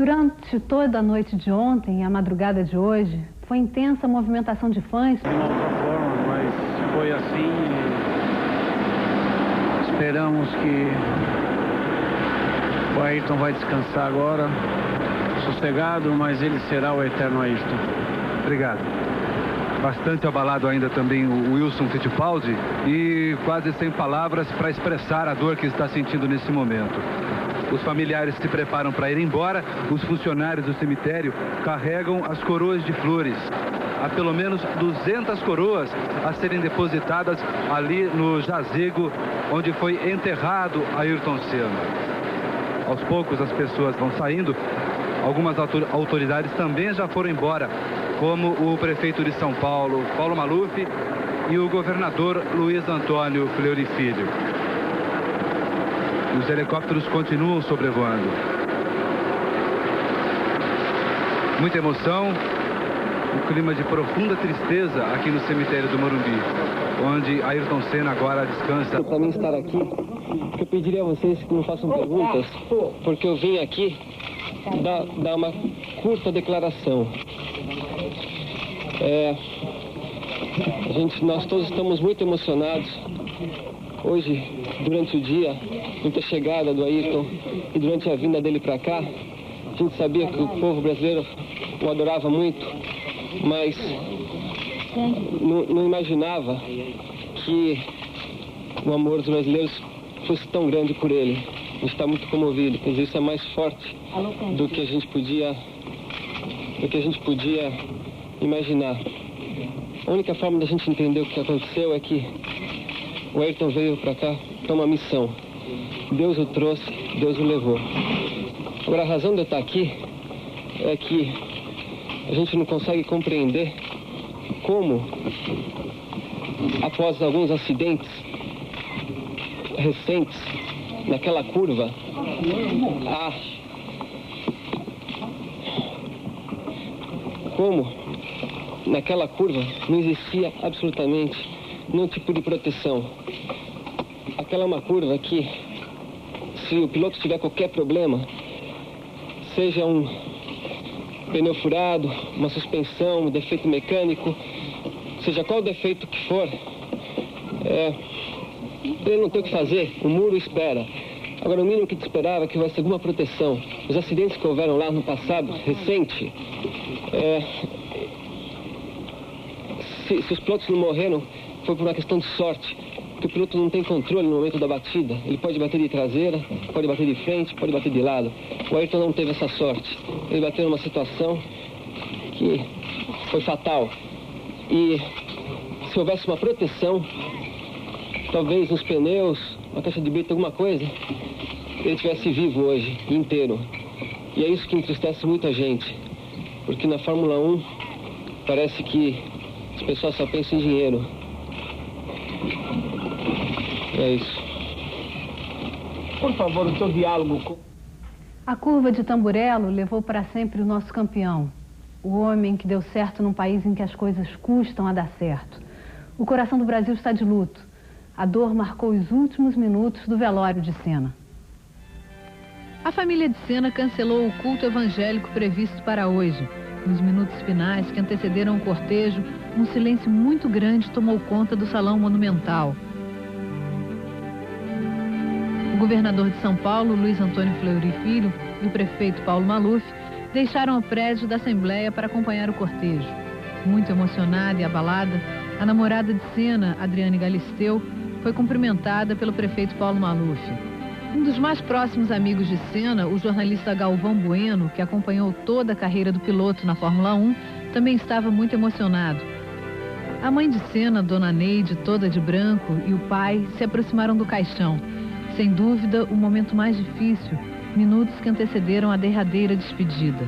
Durante toda a noite de ontem e a madrugada de hoje, foi intensa a movimentação de fãs. De uma outra forma, mas foi assim. Esperamos que o Ayrton vai descansar agora, sossegado, mas ele será o eterno Ayrton. Obrigado. Bastante abalado ainda também o Wilson Fittipaldi e quase sem palavras para expressar a dor que está sentindo nesse momento. Os familiares se preparam para ir embora, os funcionários do cemitério carregam as coroas de flores. Há pelo menos 200 coroas a serem depositadas ali no jazigo onde foi enterrado Ayrton Senna. Aos poucos as pessoas vão saindo, algumas autoridades também já foram embora, como o prefeito de São Paulo, Paulo Maluf, e o governador Luiz Antônio Fleury Filho. Os helicópteros continuam sobrevoando. Muita emoção, um clima de profunda tristeza aqui no cemitério do Morumbi, onde Ayrton Senna agora descansa. Para mim estar aqui, eu pediria a vocês que não façam perguntas, porque eu vim aqui dar uma curta declaração. Nós todos estamos muito emocionados. Hoje, durante o dia, durante a chegada do Ayrton e durante a vinda dele para cá, a gente sabia que o povo brasileiro o adorava muito, mas não imaginava que o amor dos brasileiros fosse tão grande por ele. A gente está muito comovido, quer dizer, isso é mais forte do que a gente podia imaginar. A única forma da gente entender o que aconteceu é que o Ayrton veio para cá para uma missão. Deus o trouxe, Deus o levou. Agora, a razão de eu estar aqui é que a gente não consegue compreender como, após alguns acidentes recentes, naquela curva, naquela curva não existia absolutamente nenhum tipo de proteção. Aquela é uma curva que, se o piloto tiver qualquer problema, seja um pneu furado, uma suspensão, um defeito mecânico, seja qual defeito que for, ele não tem o que fazer, o muro espera. Agora, o mínimo que te esperava é que houvesse alguma proteção. Os acidentes que houveram lá no passado, recente, se os pilotos não morreram, foi por uma questão de sorte. Porque o piloto não tem controle no momento da batida. Ele pode bater de traseira, pode bater de frente, pode bater de lado. O Ayrton não teve essa sorte. Ele bateu numa situação que foi fatal. E se houvesse uma proteção, talvez nos pneus, uma caixa de brita, alguma coisa, ele estivesse vivo hoje, inteiro. E é isso que entristece muita gente. Porque na Fórmula 1, parece que as pessoas só pensam em dinheiro. É isso. Por favor, o seu diálogo com... A curva de Tamburello levou para sempre o nosso campeão. O homem que deu certo num país em que as coisas custam a dar certo. O coração do Brasil está de luto. A dor marcou os últimos minutos do velório de Senna. A família de Senna cancelou o culto evangélico previsto para hoje. Nos minutos finais que antecederam o cortejo, um silêncio muito grande tomou conta do Salão Monumental. O governador de São Paulo, Luiz Antônio Fleury Filho, e o prefeito Paulo Maluf deixaram o prédio da Assembleia para acompanhar o cortejo. Muito emocionada e abalada, a namorada de Senna, Adriane Galisteu, foi cumprimentada pelo prefeito Paulo Maluf. Um dos mais próximos amigos de Senna, o jornalista Galvão Bueno, que acompanhou toda a carreira do piloto na Fórmula 1, também estava muito emocionado. A mãe de Senna, Dona Neide, toda de branco, e o pai se aproximaram do caixão. Sem dúvida, o momento mais difícil, minutos que antecederam a derradeira despedida.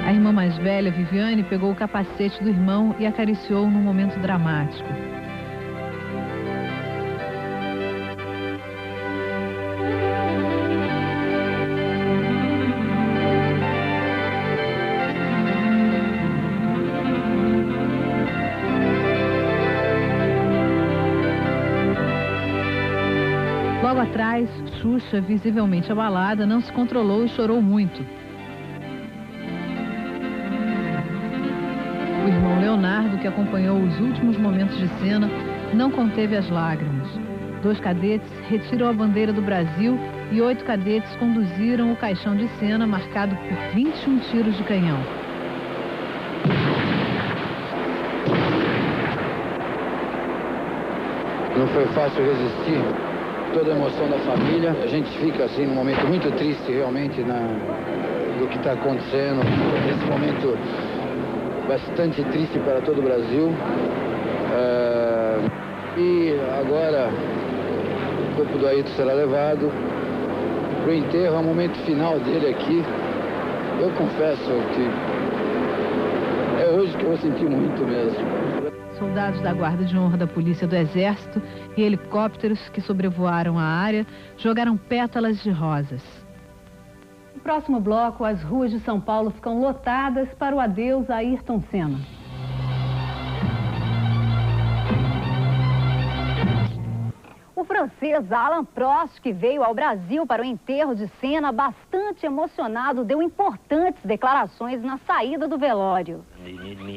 A irmã mais velha, Viviane, pegou o capacete do irmão e acariciou num momento dramático. Logo atrás, Xuxa, visivelmente abalada, não se controlou e chorou muito. O irmão Leonardo, que acompanhou os últimos momentos de cena, não conteve as lágrimas. 2 cadetes retiram a bandeira do Brasil e 8 cadetes conduziram o caixão de cena marcado por 21 tiros de canhão. Não foi fácil resistir toda a emoção da família. A gente fica assim num momento muito triste realmente do que está acontecendo. Esse momento bastante triste para todo o Brasil. E agora o corpo do Ayrton será levado para o enterro, é o momento final dele aqui. Eu confesso que é hoje que eu senti muito mesmo. Soldados da Guarda de Honra da Polícia do Exército e helicópteros que sobrevoaram a área jogaram pétalas de rosas. No próximo bloco, as ruas de São Paulo ficam lotadas para o adeus a Ayrton Senna. O francês Alain Prost, que veio ao Brasil para o enterro de Senna, bastante emocionado, deu importantes declarações na saída do velório.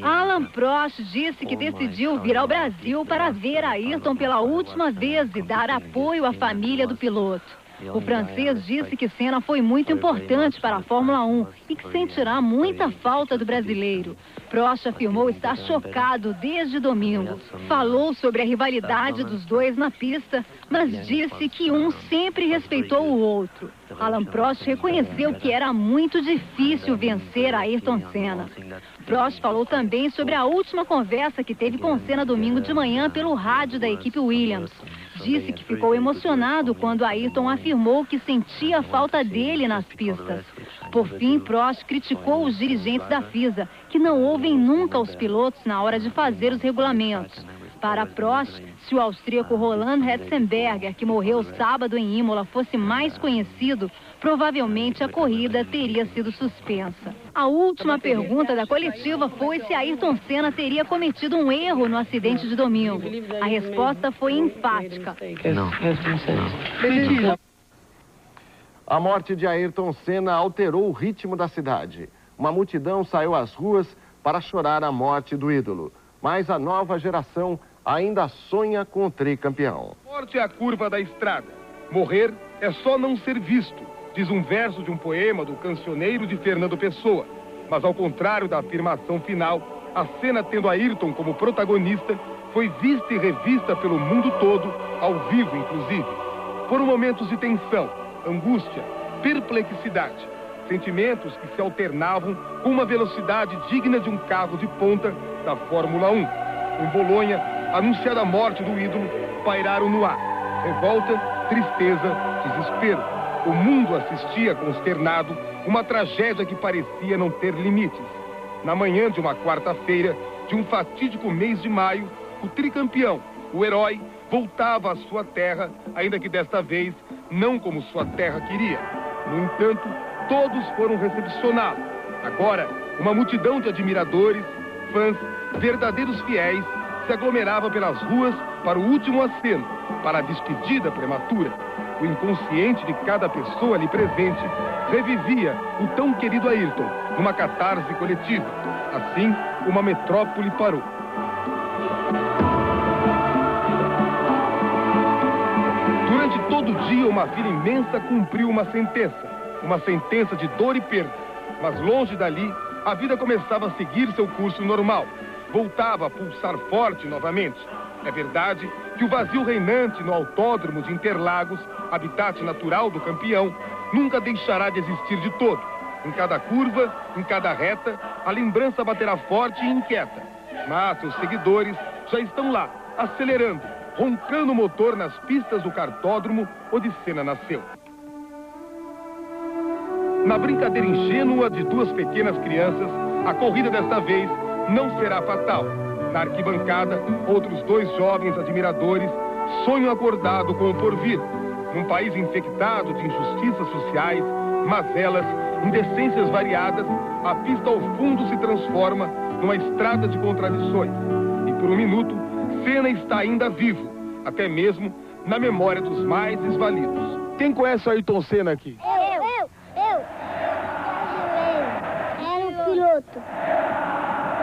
Alain Prost disse que decidiu vir ao Brasil para ver Ayrton pela última vez e dar apoio à família do piloto. O francês disse que Senna foi muito importante para a Fórmula 1 e que sentirá muita falta do brasileiro. Prost afirmou estar chocado desde domingo. Falou sobre a rivalidade dos dois na pista, mas disse que um sempre respeitou o outro. Alain Prost reconheceu que era muito difícil vencer Ayrton Senna. Prost falou também sobre a última conversa que teve com Senna domingo de manhã pelo rádio da equipe Williams. Disse que ficou emocionado quando Ayrton afirmou que sentia a falta dele nas pistas. Por fim, Prost criticou os dirigentes da FISA, que não ouvem nunca os pilotos na hora de fazer os regulamentos. Para Prost, se o austríaco Roland Ratzenberger, que morreu sábado em Imola, fosse mais conhecido, provavelmente a corrida teria sido suspensa. A última pergunta da coletiva foi se Ayrton Senna teria cometido um erro no acidente de domingo. A resposta foi enfática. Não. A morte de Ayrton Senna alterou o ritmo da cidade. Uma multidão saiu às ruas para chorar a morte do ídolo. Mas a nova geração ainda sonha com o tricampeão. Morte é a curva da estrada. Morrer é só não ser visto, diz um verso de um poema do cancioneiro de Fernando Pessoa. Mas ao contrário da afirmação final, a cena tendo Ayrton como protagonista foi vista e revista pelo mundo todo, ao vivo inclusive. Foram momentos de tensão, angústia, perplexidade. Sentimentos que se alternavam com uma velocidade digna de um carro de ponta da Fórmula 1. Em Bolonha, anunciada a morte do ídolo, pairaram no ar. Revolta, tristeza, desespero. O mundo assistia consternado uma tragédia que parecia não ter limites. Na manhã de uma quarta-feira, de um fatídico mês de maio, o tricampeão, o herói, voltava à sua terra, ainda que desta vez não como sua terra queria. No entanto, todos foram recepcioná-lo. Agora, uma multidão de admiradores, fãs, verdadeiros fiéis, se aglomerava pelas ruas para o último aceno, para a despedida prematura. O inconsciente de cada pessoa ali presente revivia o tão querido Ayrton numa catarse coletiva. Assim, uma metrópole parou. Durante todo o dia, uma fila imensa cumpriu uma sentença de dor e perda. Mas longe dali, a vida começava a seguir seu curso normal. Voltava a pulsar forte novamente. É verdade que o vazio reinante no autódromo de Interlagos, habitat natural do campeão, nunca deixará de existir de todo. Em cada curva, em cada reta, a lembrança baterá forte e inquieta. Mas seus seguidores já estão lá, acelerando, roncando o motor nas pistas do kartódromo onde Senna nasceu. Na brincadeira ingênua de duas pequenas crianças, a corrida desta vez não será fatal. Na arquibancada, outros dois jovens admiradores sonham acordado com o porvir. Num país infectado de injustiças sociais, mazelas, indecências variadas, a pista ao fundo se transforma numa estrada de contradições. E por um minuto, Senna está ainda vivo, até mesmo na memória dos mais desvalidos. Quem conhece o Ayrton Senna aqui? Eu. Era um piloto.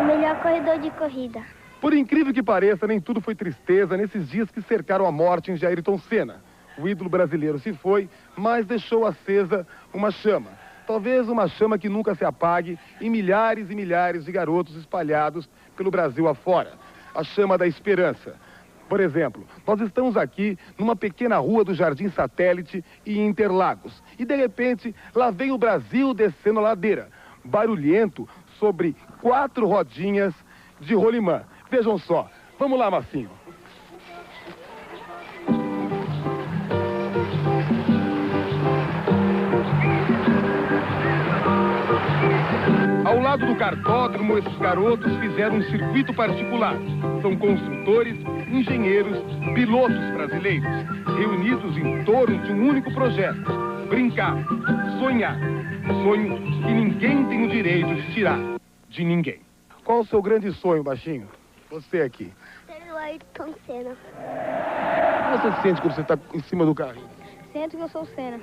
O melhor corredor de corrida. Por incrível que pareça, nem tudo foi tristeza nesses dias que cercaram a morte de Ayrton Senna. O ídolo brasileiro se foi, mas deixou acesa uma chama. Talvez uma chama que nunca se apague em milhares e milhares de garotos espalhados pelo Brasil afora. A chama da esperança. Por exemplo, nós estamos aqui numa pequena rua do Jardim Satélite e Interlagos. E de repente, lá vem o Brasil descendo a ladeira. Barulhento sobre 4 rodinhas de rolimã. Vejam só. Vamos lá, Marcinho. Ao lado do kartódromo, esses garotos fizeram um circuito particular. São construtores, engenheiros, pilotos brasileiros, reunidos em torno de um único projeto: brincar, sonhar. Sonho que ninguém tem o direito de tirar de ninguém. Qual o seu grande sonho, baixinho? Você aqui. Ser o Ayrton Senna. O que você sente quando você está em cima do carrinho? Sinto que eu sou o Senna.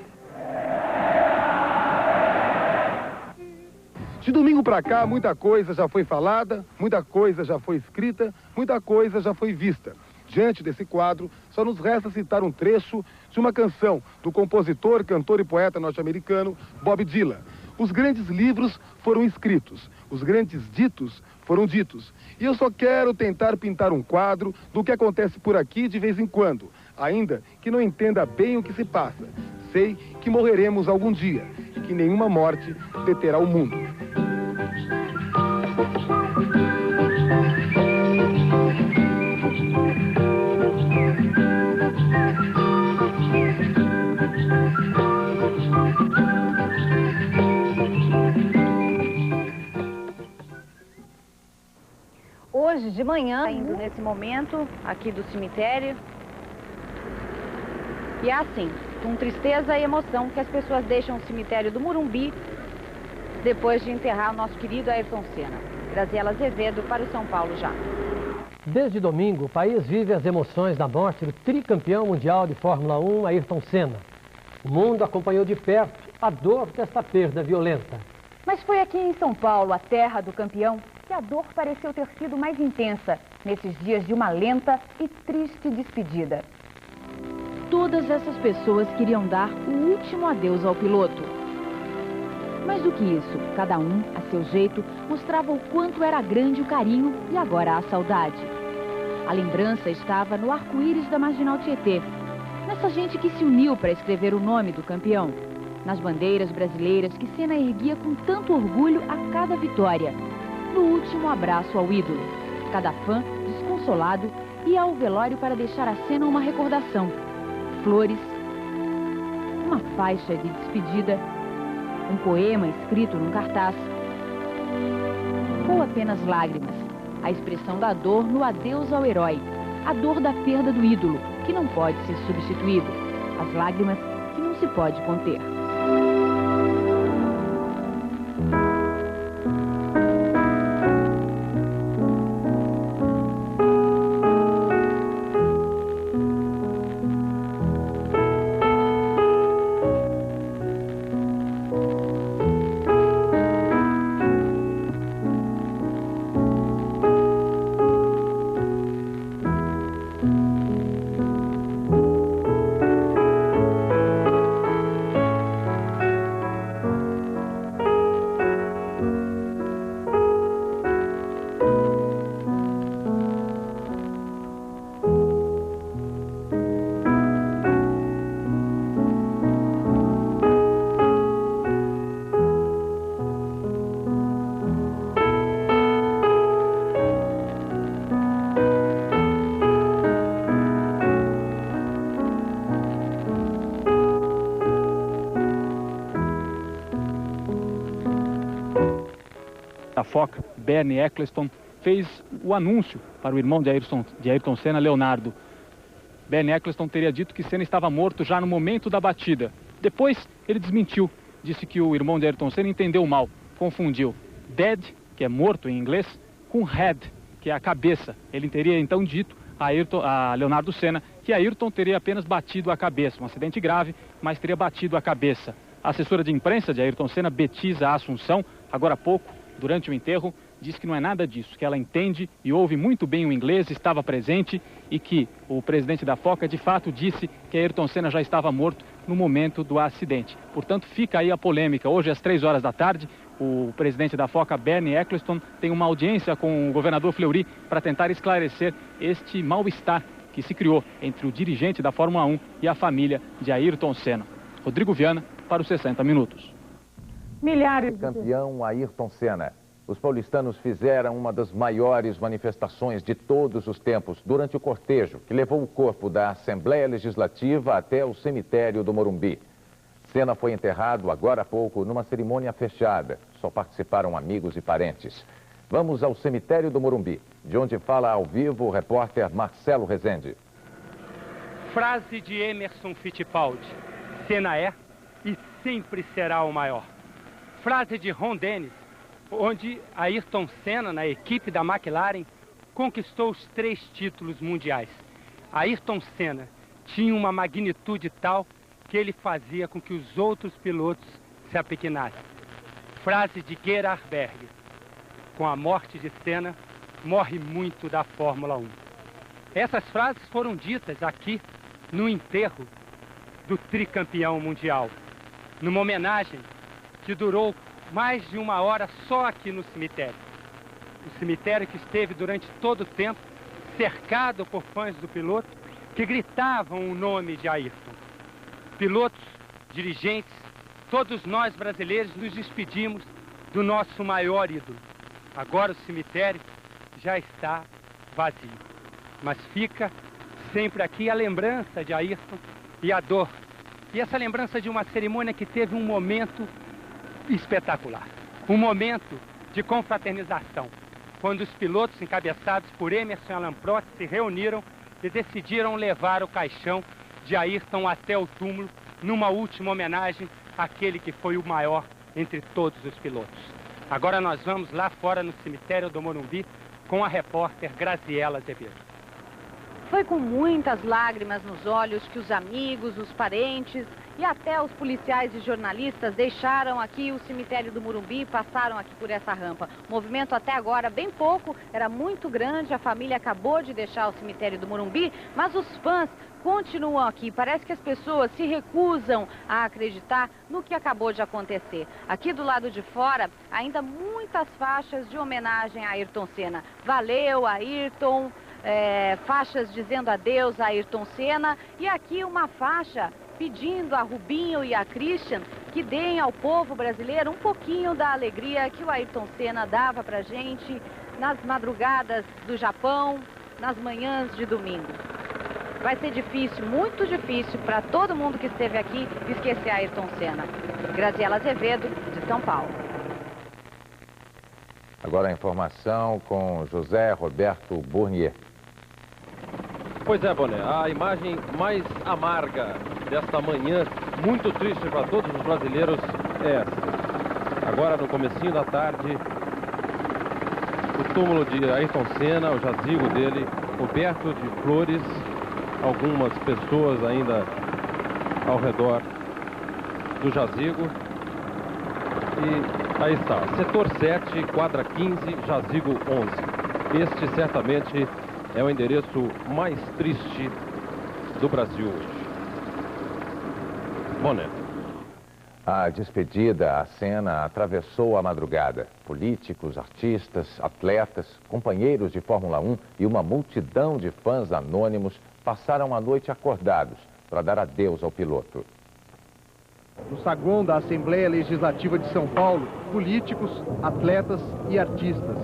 De domingo para cá, muita coisa já foi falada, muita coisa já foi escrita, muita coisa já foi vista. Diante desse quadro, só nos resta citar um trecho de uma canção do compositor, cantor e poeta norte-americano Bob Dylan. Os grandes livros foram escritos, os grandes ditos foram ditos. E eu só quero tentar pintar um quadro do que acontece por aqui de vez em quando, ainda que não entenda bem o que se passa. Sei que morreremos algum dia, e que nenhuma morte deterá o mundo. Hoje de manhã, saindo nesse momento aqui do cemitério. E é assim, com tristeza e emoção, que as pessoas deixam o cemitério do Morumbi depois de enterrar o nosso querido Ayrton Senna. Graziela Azevedo para o São Paulo Já. Desde domingo, o país vive as emoções da morte do tricampeão mundial de Fórmula 1, Ayrton Senna. O mundo acompanhou de perto a dor desta perda violenta. Mas foi aqui em São Paulo, a terra do campeão, que a dor pareceu ter sido mais intensa nesses dias de uma lenta e triste despedida. Todas essas pessoas queriam dar o último adeus ao piloto. Mais do que isso, cada um, a seu jeito, mostrava o quanto era grande o carinho e agora a saudade. A lembrança estava no arco-íris da Marginal Tietê, nessa gente que se uniu para escrever o nome do campeão, nas bandeiras brasileiras que Senna erguia com tanto orgulho a cada vitória, no último abraço ao ídolo. Cada fã, desconsolado, ia ao velório para deixar a Senna uma recordação. Flores, uma faixa de despedida, um poema escrito num cartaz, ou apenas lágrimas, a expressão da dor no adeus ao herói, a dor da perda do ídolo, que não pode ser substituído, as lágrimas que não se pode conter. A Foca, Bernie Eccleston, fez o anúncio para o irmão de Ayrton Senna, Leonardo. Bernie Eccleston teria dito que Senna estava morto já no momento da batida. Depois, ele desmentiu. Disse que o irmão de Ayrton Senna entendeu mal, confundiu dead, que é morto em inglês, com head, que é a cabeça. Ele teria então dito a Leonardo Senna que que Ayrton teria apenas batido a cabeça, um acidente grave, mas teria batido a cabeça. A assessora de imprensa de Ayrton Senna, Betisa Assunção, agora há pouco, durante o enterro, disse que não é nada disso, que ela entende e ouve muito bem o inglês, estava presente e que o presidente da FOCA de fato disse que Ayrton Senna já estava morto no momento do acidente. Portanto, fica aí a polêmica. Hoje, às 3 horas da tarde, o presidente da FOCA, Bernie Ecclestone, tem uma audiência com o governador Fleury para tentar esclarecer este mal-estar que se criou entre o dirigente da Fórmula 1 e a família de Ayrton Senna. Rodrigo Viana, para os 60 Minutos. Milhares de... Campeão Ayrton Senna. Os paulistanos fizeram uma das maiores manifestações de todos os tempos durante o cortejo que levou o corpo da Assembleia Legislativa até o cemitério do Morumbi. Senna foi enterrado agora há pouco numa cerimônia fechada. Só participaram amigos e parentes. Vamos ao cemitério do Morumbi, de onde fala ao vivo o repórter Marcelo Rezende. Frase de Emerson Fittipaldi: Senna é e sempre será o maior. Frase de Ron Dennis, onde Ayrton Senna, na equipe da McLaren, conquistou os 3 títulos mundiais. Ayrton Senna tinha uma magnitude tal que ele fazia com que os outros pilotos se apequenassem. Frase de Gerhard Berger: com a morte de Senna, morre muito da Fórmula 1. Essas frases foram ditas aqui no enterro do tricampeão mundial, numa homenagem que durou mais de 1 hora só aqui no cemitério. O cemitério que esteve durante todo o tempo cercado por fãs do piloto que gritavam o nome de Ayrton. Pilotos, dirigentes, todos nós brasileiros nos despedimos do nosso maior ídolo. Agora o cemitério já está vazio, mas fica sempre aqui a lembrança de Ayrton e a dor. E essa lembrança de uma cerimônia que teve um momento espetacular. Um momento de confraternização, quando os pilotos encabeçados por Emerson e Alain Prost se reuniram e decidiram levar o caixão de Ayrton até o túmulo, numa última homenagem àquele que foi o maior entre todos os pilotos. Agora nós vamos lá fora no cemitério do Morumbi com a repórter Graziela Azevedo. Foi com muitas lágrimas nos olhos que os amigos, os parentes e até os policiais e jornalistas deixaram aqui o cemitério do Morumbi e passaram aqui por essa rampa. O movimento até agora, bem pouco, era muito grande. A família acabou de deixar o cemitério do Morumbi, mas os fãs continuam aqui. Parece que as pessoas se recusam a acreditar no que acabou de acontecer. Aqui do lado de fora, ainda muitas faixas de homenagem a Ayrton Senna. Valeu, Ayrton! Faixas dizendo adeus a Ayrton Senna, e aqui uma faixa pedindo a Rubinho e a Christian que deem ao povo brasileiro um pouquinho da alegria que o Ayrton Senna dava pra gente nas madrugadas do Japão, nas manhãs de domingo. Vai ser difícil, muito difícil para todo mundo que esteve aqui esquecer Ayrton Senna. Graziela Azevedo, de São Paulo. Agora a informação com José Roberto Bournier. Pois é, Boné, a imagem mais amarga desta manhã, muito triste para todos os brasileiros, é essa. Agora, no comecinho da tarde, o túmulo de Ayrton Senna, o jazigo dele, coberto de flores, algumas pessoas ainda ao redor do jazigo. E aí está, setor 7, quadra 15, jazigo 11. Este certamente é o endereço mais triste do Brasil hoje. Boné. A despedida à Senna atravessou a madrugada. Políticos, artistas, atletas, companheiros de Fórmula 1 e uma multidão de fãs anônimos passaram a noite acordados para dar adeus ao piloto. No saguão da Assembleia Legislativa de São Paulo, políticos, atletas e artistas.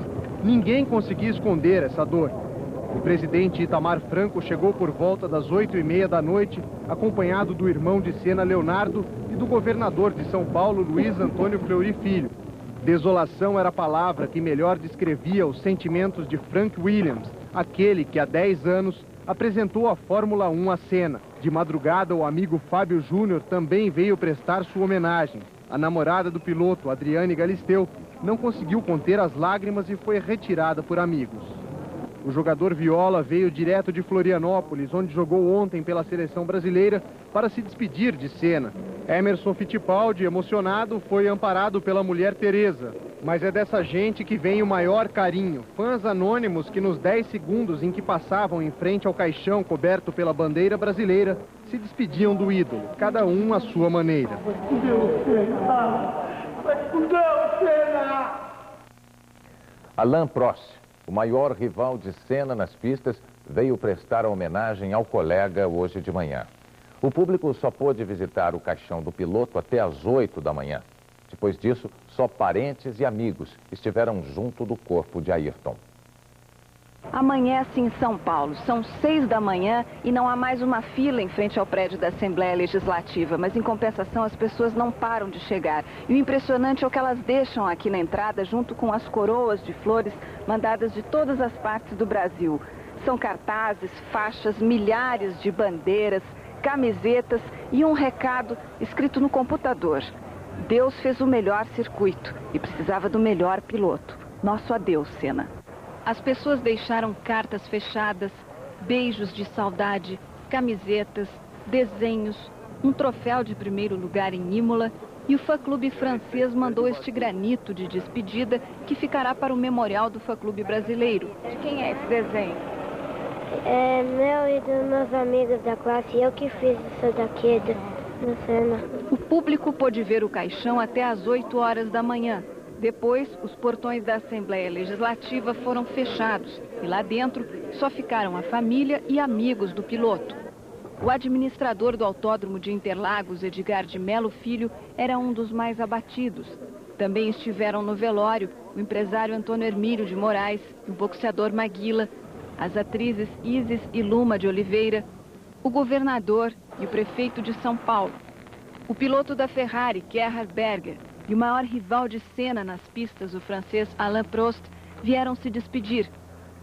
Ninguém conseguia esconder essa dor. O presidente Itamar Franco chegou por volta das 8h30 da noite, acompanhado do irmão de Senna, Leonardo, e do governador de São Paulo, Luiz Antônio Fleury Filho. Desolação era a palavra que melhor descrevia os sentimentos de Frank Williams, aquele que há 10 anos apresentou a Fórmula 1 a Senna. De madrugada, o amigo Fábio Júnior também veio prestar sua homenagem. A namorada do piloto, Adriane Galisteu, não conseguiu conter as lágrimas e foi retirada por amigos. O jogador Viola veio direto de Florianópolis, onde jogou ontem pela seleção brasileira, para se despedir de Senna. Emerson Fittipaldi, emocionado, foi amparado pela mulher Teresa. Mas é dessa gente que vem o maior carinho. Fãs anônimos que nos 10 segundos em que passavam em frente ao caixão coberto pela bandeira brasileira, se despediam do ídolo, cada um à sua maneira. Alain Prost, o maior rival de Senna nas pistas, veio prestar homenagem ao colega hoje de manhã. O público só pôde visitar o caixão do piloto até às 8 da manhã. Depois disso, só parentes e amigos estiveram junto do corpo de Ayrton. Amanhece em São Paulo, são 6 da manhã e não há mais uma fila em frente ao prédio da Assembleia Legislativa, mas em compensação as pessoas não param de chegar. E o impressionante é o que elas deixam aqui na entrada junto com as coroas de flores mandadas de todas as partes do Brasil. São cartazes, faixas, milhares de bandeiras, camisetas e um recado escrito no computador. Deus fez o melhor circuito e precisava do melhor piloto. Nosso adeus, Senna. As pessoas deixaram cartas fechadas, beijos de saudade, camisetas, desenhos, um troféu de primeiro lugar em Imola e o fã-clube francês mandou este granito de despedida que ficará para o memorial do fã-clube brasileiro. De quem é esse desenho? É meu e dos meus amigos da classe, eu que fiz isso daqui no Senna. O público pôde ver o caixão até às 8 horas da manhã. Depois, os portões da Assembleia Legislativa foram fechados e lá dentro só ficaram a família e amigos do piloto. O administrador do Autódromo de Interlagos, Edgar de Melo Filho, era um dos mais abatidos. Também estiveram no velório o empresário Antônio Hermílio de Moraes, o boxeador Maguila, as atrizes Isis e Luma de Oliveira, o governador e o prefeito de São Paulo, o piloto da Ferrari, Gerhard Berger, e o maior rival de Senna nas pistas, o francês Alain Prost, vieram se despedir.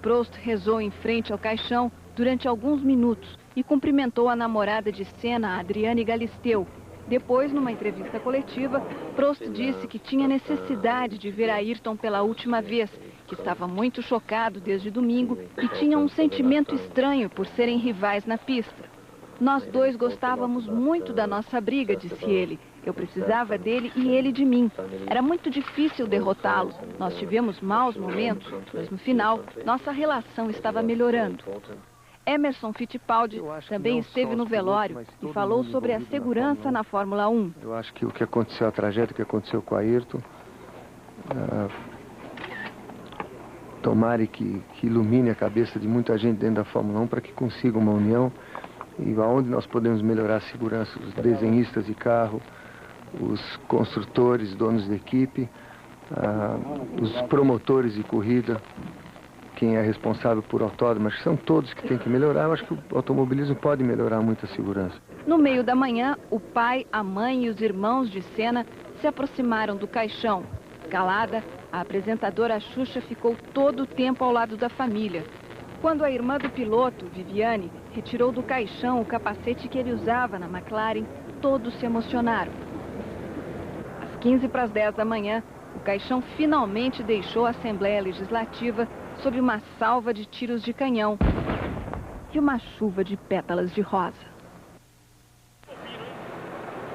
Prost rezou em frente ao caixão durante alguns minutos e cumprimentou a namorada de Senna, Adriane Galisteu. Depois, numa entrevista coletiva, Prost disse que tinha necessidade de ver Ayrton pela última vez, que estava muito chocado desde domingo e tinha um sentimento estranho por serem rivais na pista. Nós dois gostávamos muito da nossa briga, disse ele. Eu precisava dele e ele de mim. Era muito difícil derrotá-lo. Nós tivemos maus momentos, mas no final, nossa relação estava melhorando. Emerson Fittipaldi também esteve no velório e falou sobre a segurança na Fórmula 1. Eu acho que o que aconteceu, a tragédia que aconteceu com o Ayrton, tomara que ilumine a cabeça de muita gente dentro da Fórmula 1 para que consiga uma união e aonde nós podemos melhorar a segurança, os desenhistas de carro, os construtores, donos de equipe, os promotores de corrida, quem é responsável por autódromo, acho que são todos que têm que melhorar. Eu acho que o automobilismo pode melhorar muito a segurança. No meio da manhã, o pai, a mãe e os irmãos de Senna se aproximaram do caixão. Calada, a apresentadora Xuxa ficou todo o tempo ao lado da família. Quando a irmã do piloto, Viviane, retirou do caixão o capacete que ele usava na McLaren, todos se emocionaram. Às 15 para as 10 da manhã, o caixão finalmente deixou a Assembleia Legislativa sob uma salva de tiros de canhão e uma chuva de pétalas de rosa.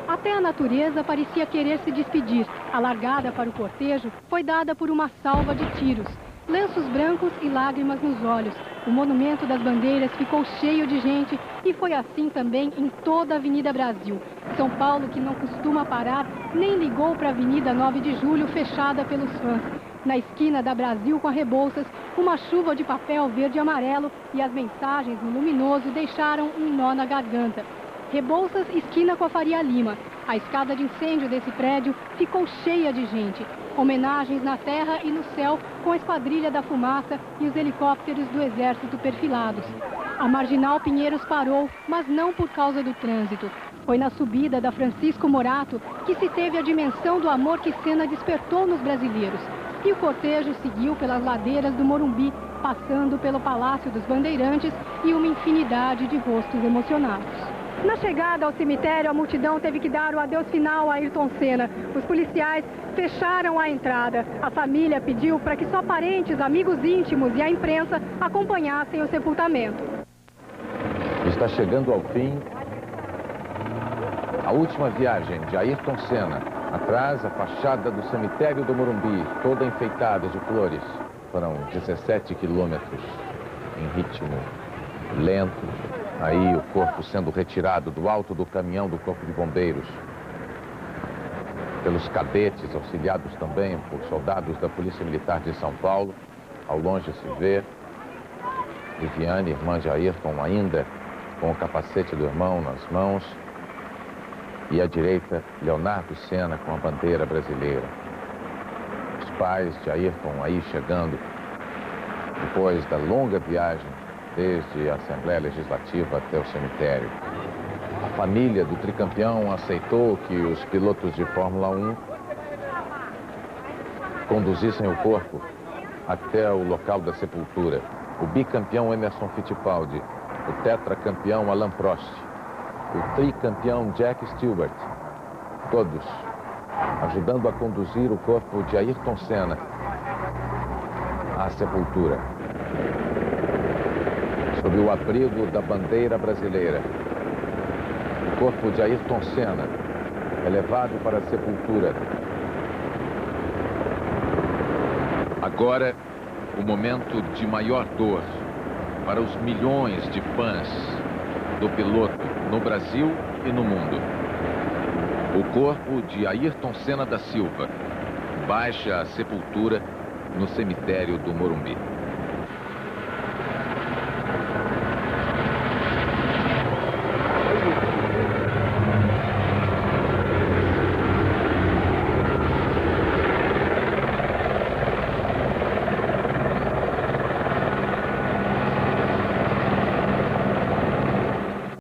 Até a natureza parecia querer se despedir. A largada para o cortejo foi dada por uma salva de tiros. Lenços brancos e lágrimas nos olhos. O monumento das bandeiras ficou cheio de gente e foi assim também em toda a Avenida Brasil. São Paulo, que não costuma parar, nem ligou para a Avenida 9 de Julho, fechada pelos fãs. Na esquina da Brasil com a Rebouças, uma chuva de papel verde e amarelo e as mensagens no luminoso deixaram um nó na garganta. Rebouças, esquina com a Faria Lima. A escada de incêndio desse prédio ficou cheia de gente. Homenagens na terra e no céu com a Esquadrilha da Fumaça e os helicópteros do Exército perfilados. A Marginal Pinheiros parou, mas não por causa do trânsito. Foi na subida da Francisco Morato que se teve a dimensão do amor que Senna despertou nos brasileiros. E o cortejo seguiu pelas ladeiras do Morumbi, passando pelo Palácio dos Bandeirantes e uma infinidade de rostos emocionados. Na chegada ao cemitério, a multidão teve que dar o adeus final a Ayrton Senna. Os policiais fecharam a entrada. A família pediu para que só parentes, amigos íntimos e a imprensa acompanhassem o sepultamento. Está chegando ao fim a última viagem de Ayrton Senna. Atrás, a fachada do cemitério do Morumbi, toda enfeitada de flores. Foram 17 quilômetros em ritmo lento. Aí o corpo sendo retirado do alto do caminhão do Corpo de Bombeiros pelos cadetes, auxiliados também por soldados da Polícia Militar de São Paulo. Ao longe se vê Viviane, irmã de Ayrton, ainda com o capacete do irmão nas mãos. E à direita, Leonardo Senna com a bandeira brasileira. Os pais de Ayrton aí chegando depois da longa viagem desde a Assembleia Legislativa até o cemitério. A família do tricampeão aceitou que os pilotos de Fórmula 1 conduzissem o corpo até o local da sepultura. O bicampeão Emerson Fittipaldi, o tetracampeão Alain Prost, o tricampeão Jack Stewart, todos ajudando a conduzir o corpo de Ayrton Senna à sepultura. Sob o abrigo da bandeira brasileira, o corpo de Ayrton Senna é levado para a sepultura. Agora, o momento de maior dor para os milhões de fãs do piloto no Brasil e no mundo. O corpo de Ayrton Senna da Silva baixa a sepultura no cemitério do Morumbi.